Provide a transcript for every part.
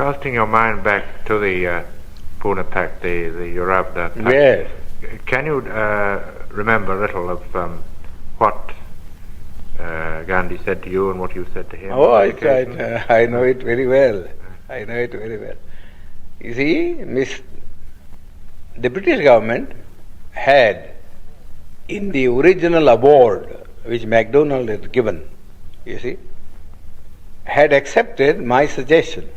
Casting your mind back to the Pune Pact, the Yorubda Pact, Yes. Can you remember a little of what Gandhi said to you and what you said to him? Oh, I know it very well. I know it very well. You see, the British government had, in the original award which MacDonald had given, you see, had accepted my suggestion.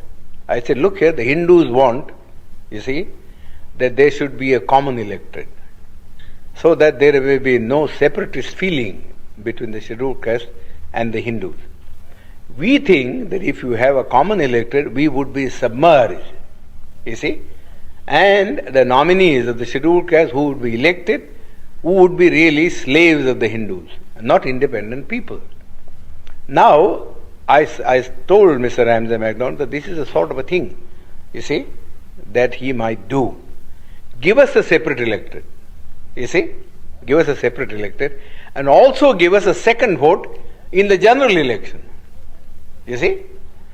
I said, look here, the Hindus want, you see, that there should be a common electorate, so that there may be no separatist feeling between the scheduled caste and the Hindus. We think that if you have a common electorate, we would be submerged, you see, and the nominees of the scheduled caste who would be elected, who would be really slaves of the Hindus, not independent people. Now, I told Mr. Ramsay MacDonald that this is a sort of a thing, you see, that he might do. Give us a separate electorate, you see, give us a separate electorate, and also give us a second vote in the general election, you see,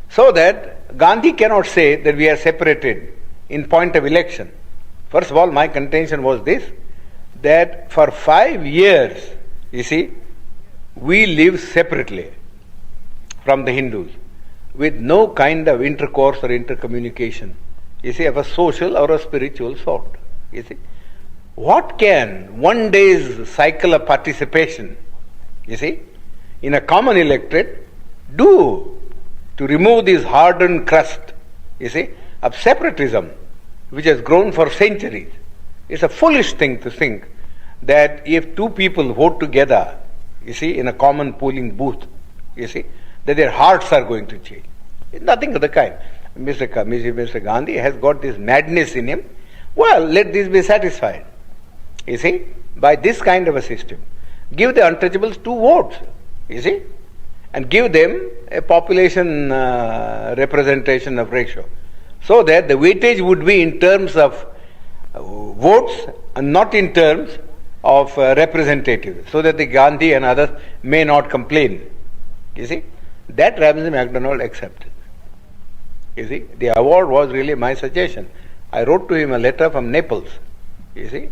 so that Gandhi cannot say that we are separated in point of election. First of all, my contention was this, that for 5 years, you see, we live separately from the Hindus, with no kind of intercourse or intercommunication, you see, of a social or a spiritual sort, you see. What can one day's cycle of participation, you see, in a common electorate do to remove this hardened crust, you see, of separatism, which has grown for centuries? It's a foolish thing to think that if two people vote together, you see, in a common polling booth, you see, that their hearts are going to change. It's nothing of the kind. Mr. Gandhi has got this madness in him. Well, let this be satisfied, you see, by this kind of a system. Give the untouchables 2 votes, you see, and give them a population representation of ratio, so that the weightage would be in terms of votes and not in terms of representatives, so that the Gandhi and others may not complain, you see. That Ramsay MacDonald accepted. You see, the award was really my suggestion. I wrote to him a letter from Naples, you see,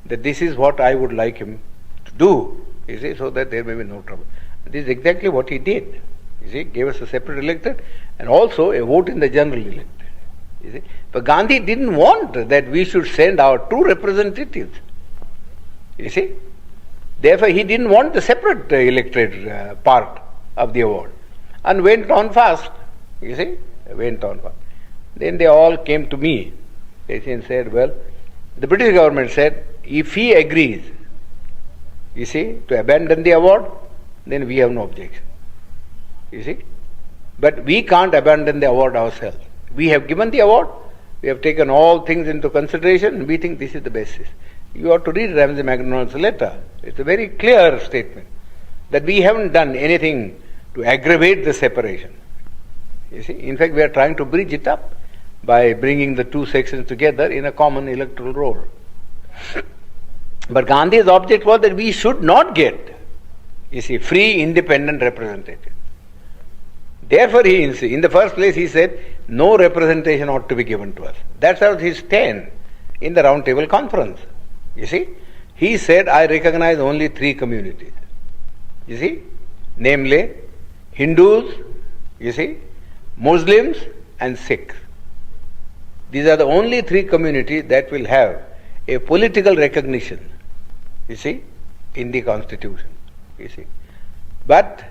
that this is what I would like him to do, you see, so that there may be no trouble. This is exactly what he did. You see, gave us a separate electorate and also a vote in the general electorate. You see, but Gandhi didn't want that we should send our 2 representatives. You see, therefore he didn't want the separate electorate part of the award, and went on fast. You see, went on fast. Then they all came to me. They said, well, the British government said, if he agrees, you see, to abandon the award, then we have no objection. You see, but we can't abandon the award ourselves. We have given the award, we have taken all things into consideration, and we think this is the basis. You ought to read Ramsay MacDonald's letter. It's a very clear statement that we haven't done anything to aggravate the separation. You see, in fact, we are trying to bridge it up by bringing the 2 sections together in a common electoral roll. But Gandhi's object was that we should not get, you see, free, independent representation. Therefore, he, in the first place, he said, no representation ought to be given to us. That's how his stand in the Round Table Conference. You see, he said, I recognize only 3 communities. You see, namely, Hindus, you see, Muslims and Sikhs. These are the only 3 communities that will have a political recognition, you see, in the constitution, you see. But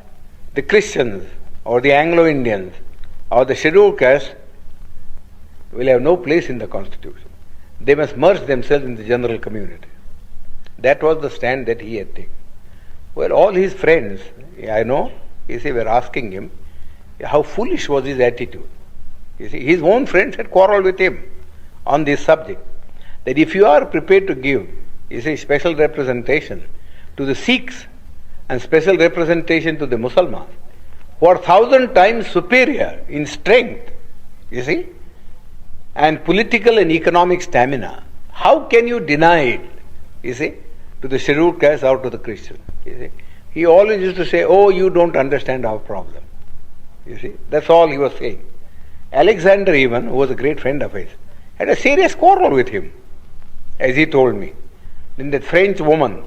the Christians or the Anglo-Indians or the scheduled caste will have no place in the constitution. They must merge themselves in the general community. That was the stand that he had taken. Well, all his friends, I know, you see, were asking him how foolish was his attitude. You see, his own friends had quarreled with him on this subject. That if you are prepared to give, you see, special representation to the Sikhs and special representation to the Muslims, who are 1,000 times superior in strength, you see, and political and economic stamina, how can you deny it, you see, to the scheduled caste or to the Christian? You see, he always used to say, oh, you don't understand our problem. You see, that's all he was saying. Alexander even, who was a great friend of his, had a serious quarrel with him, as he told me. Then that French woman,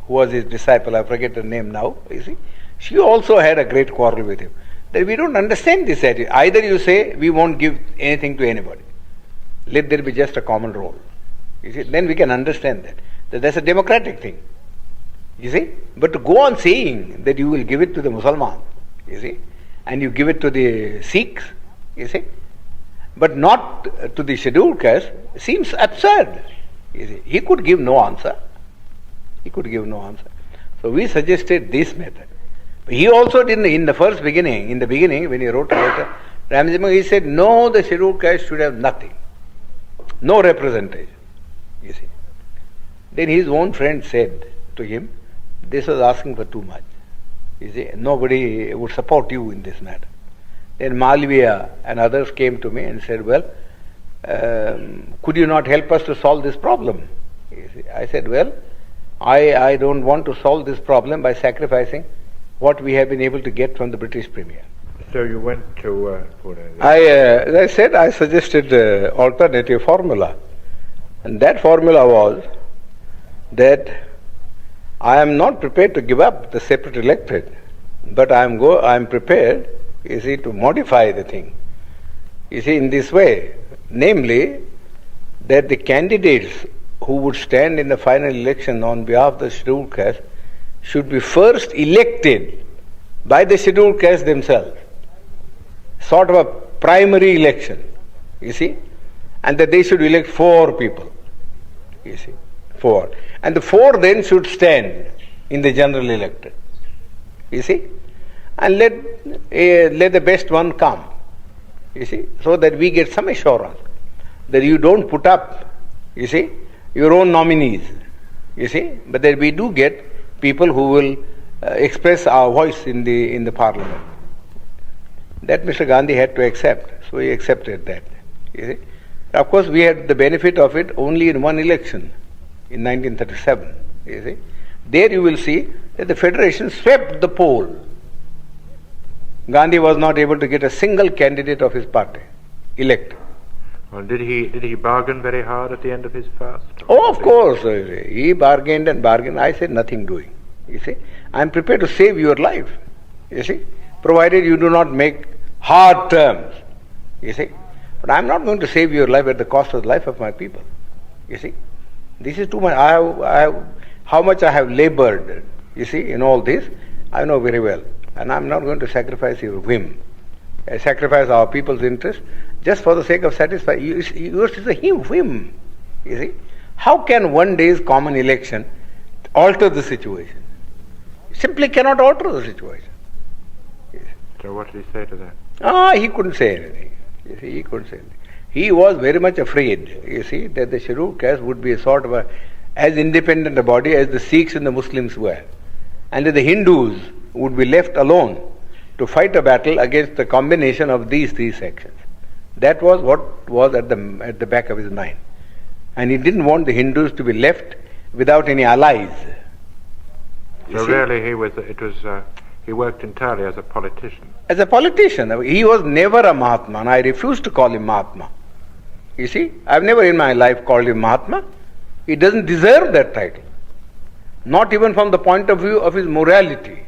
who was his disciple, I forget her name now, you see, she also had a great quarrel with him. That we don't understand this attitude. Either you say, we won't give anything to anybody. Let there be just a common role. You see, then we can understand that that's a democratic thing. You see, but to go on saying that you will give it to the Muslims, you see, and you give it to the Sikhs, you see, but not to the scheduled caste, seems absurd. You see, he could give no answer. He could give no answer. So we suggested this method. He also didn't, in the beginning, when he wrote a letter, Ramji, he said, no, the scheduled caste should have nothing. No representation. You see. Then his own friend said to him, this was asking for too much. You see, nobody would support you in this matter. Then Malviya and others came to me and said, well, could you not help us to solve this problem? You see, I said, well, I don't want to solve this problem by sacrificing what we have been able to get from the British Premier. So you went to Pune? As I said, I suggested alternative formula. And that formula was that I am not prepared to give up the separate electorate, but I am prepared, you see, to modify the thing. You see, in this way, namely, that the candidates who would stand in the final election on behalf of the scheduled caste should be first elected by the scheduled caste themselves. Sort of a primary election, you see, and that they should elect 4 people, you see, 4. And the 4 then should stand in the general electorate, you see, and let the best one come, you see, so that we get some assurance that you don't put up, you see, your own nominees, you see, but that we do get people who will express our voice in the parliament. That Mr. Gandhi had to accept, so he accepted that. You see, of course, we had the benefit of it only in one election, in 1937. You see, there you will see that the federation swept the poll. Gandhi was not able to get a single candidate of his party elected. Well, did he bargain very hard at the end of his fast? Oh, of course. He bargained and bargained. I said nothing doing. You see, I am prepared to save your life. You see, provided you do not make hard terms. You see, but I am not going to save your life at the cost of the life of my people. You see, this is too much. How much I have labored. You see, in all this, I know very well, and I am not going to sacrifice your whim. I sacrifice our people's interest just for the sake of satisfying. Yours is a whim. You see, how can one day's common election alter the situation? Simply cannot alter the situation. Yes. So what did he say to that? He couldn't say anything. You see, he couldn't say anything. He was very much afraid, you see, that the scheduled caste would be a sort of as independent a body as the Sikhs and the Muslims were, and that the Hindus would be left alone to fight a battle against the combination of these 3 sections. That was what was at the back of his mind, and he didn't want the Hindus to be left without any allies. So really, he worked entirely as a politician. As a politician, he was never a Mahatma, and I refuse to call him Mahatma. You see, I've never in my life called him Mahatma. He doesn't deserve that title, not even from the point of view of his morality.